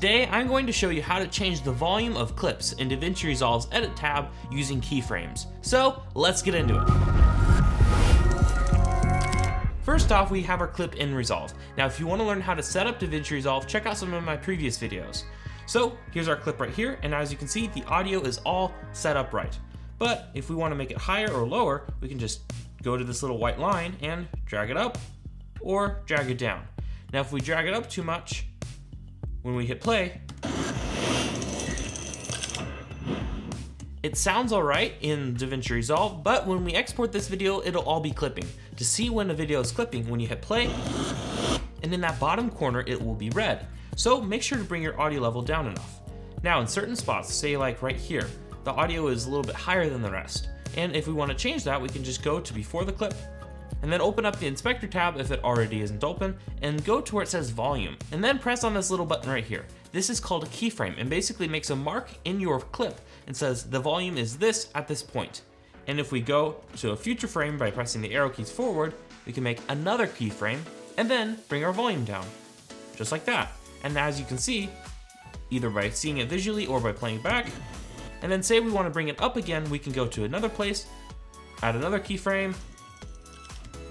Today, I'm going to show you how to change the volume of clips in DaVinci Resolve's Edit tab using keyframes. So, let's get into it. First off, we have our clip in Resolve. Now, if you want to learn how to set up DaVinci Resolve, check out some of my previous videos. So, here's our clip right here, and as you can see, the audio is all set up right. But if we want to make it higher or lower, we can just go to this little white line and drag it up or drag it down. Now, if we drag it up too much, when we hit play, it sounds alright in DaVinci Resolve, but when we export this video, it'll all be clipping. To see when a video is clipping, when you hit play, and in that bottom corner, it will be red. So make sure to bring your audio level down enough. Now, in certain spots, say like right here, the audio is a little bit higher than the rest. And if we want to change that, we can just go to before the clip, and then open up the inspector tab if it already isn't open, and go to where it says volume, and then press on this little button right here. This is called a keyframe, and basically makes a mark in your clip and says the volume is this at this point. And if we go to a future frame by pressing the arrow keys forward, we can make another keyframe and then bring our volume down, just like that. And as you can see, either by seeing it visually or by playing back, and then say we want to bring it up again, we can go to another place, add another keyframe,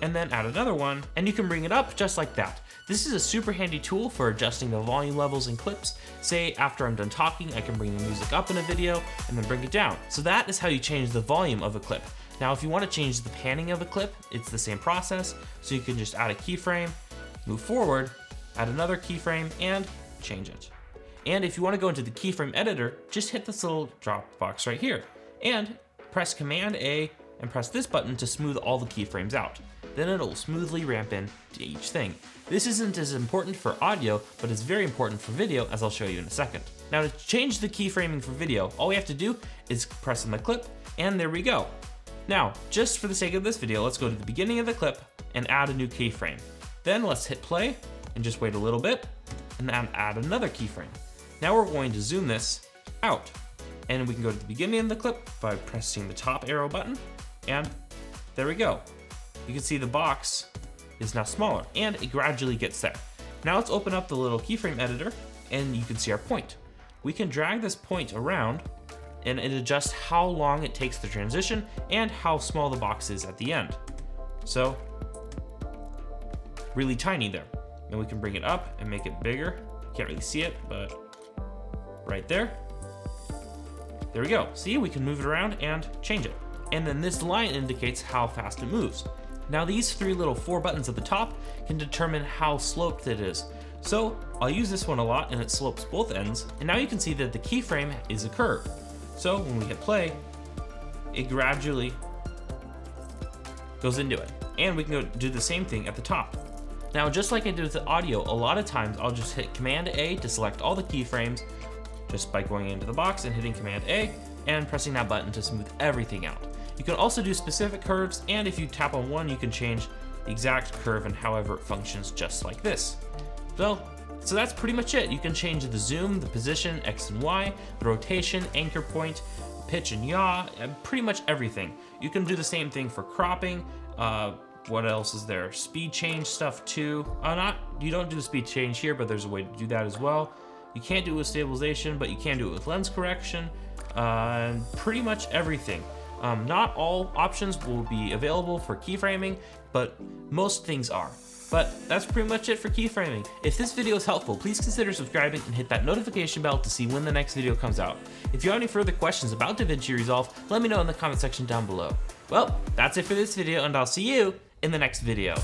and then add another one, and you can bring it up just like that. This is a super handy tool for adjusting the volume levels in clips. Say after I'm done talking, I can bring the music up in a video and then bring it down. So that is how you change the volume of a clip. Now, if you want to change the panning of a clip, it's the same process. So you can just add a keyframe, move forward, add another keyframe, and change it. And if you want to go into the keyframe editor, just hit this little drop box right here and press Command A and press this button to smooth all the keyframes out. Then it'll smoothly ramp in to each thing. This isn't as important for audio, but it's very important for video, as I'll show you in a second. Now, to change the keyframing for video, all we have to do is press on the clip, and there we go. Now, just for the sake of this video, let's go to the beginning of the clip and add a new keyframe. Then let's hit play and just wait a little bit, and then add another keyframe. Now we're going to zoom this out, and we can go to the beginning of the clip by pressing the top arrow button, and there we go. You can see the box is now smaller, and it gradually gets there. Now let's open up the little keyframe editor, and you can see our point. We can drag this point around, and it adjusts how long it takes the transition and how small the box is at the end. So, really tiny there. And we can bring it up and make it bigger. Can't really see it, but right there. There we go. See, we can move it around and change it. And then this line indicates how fast it moves. Now these three little 4 buttons at the top can determine how sloped it is. So I'll use this one a lot, and it slopes both ends. And now you can see that the keyframe is a curve. So when we hit play, it gradually goes into it. And we can go do the same thing at the top. Now, just like I did with the audio, a lot of times I'll just hit Command A to select all the keyframes just by going into the box and hitting Command A and pressing that button to smooth everything out. You can also do specific curves, and if you tap on one, you can change the exact curve and however it functions, just like this. So that's pretty much it. You can change the zoom, the position, X and Y, the rotation, anchor point, pitch and yaw, and pretty much everything. You can do the same thing for cropping. What else is there? Speed change stuff too. You don't do the speed change here, but there's a way to do that as well. You can't do it with stabilization, but you can do it with lens correction, and pretty much everything. Not all options will be available for keyframing, but most things are. But that's pretty much it for keyframing. If this video is helpful, please consider subscribing and hit that notification bell to see when the next video comes out. If you have any further questions about DaVinci Resolve, let me know in the comment section down below. Well, that's it for this video, and I'll see you in the next video.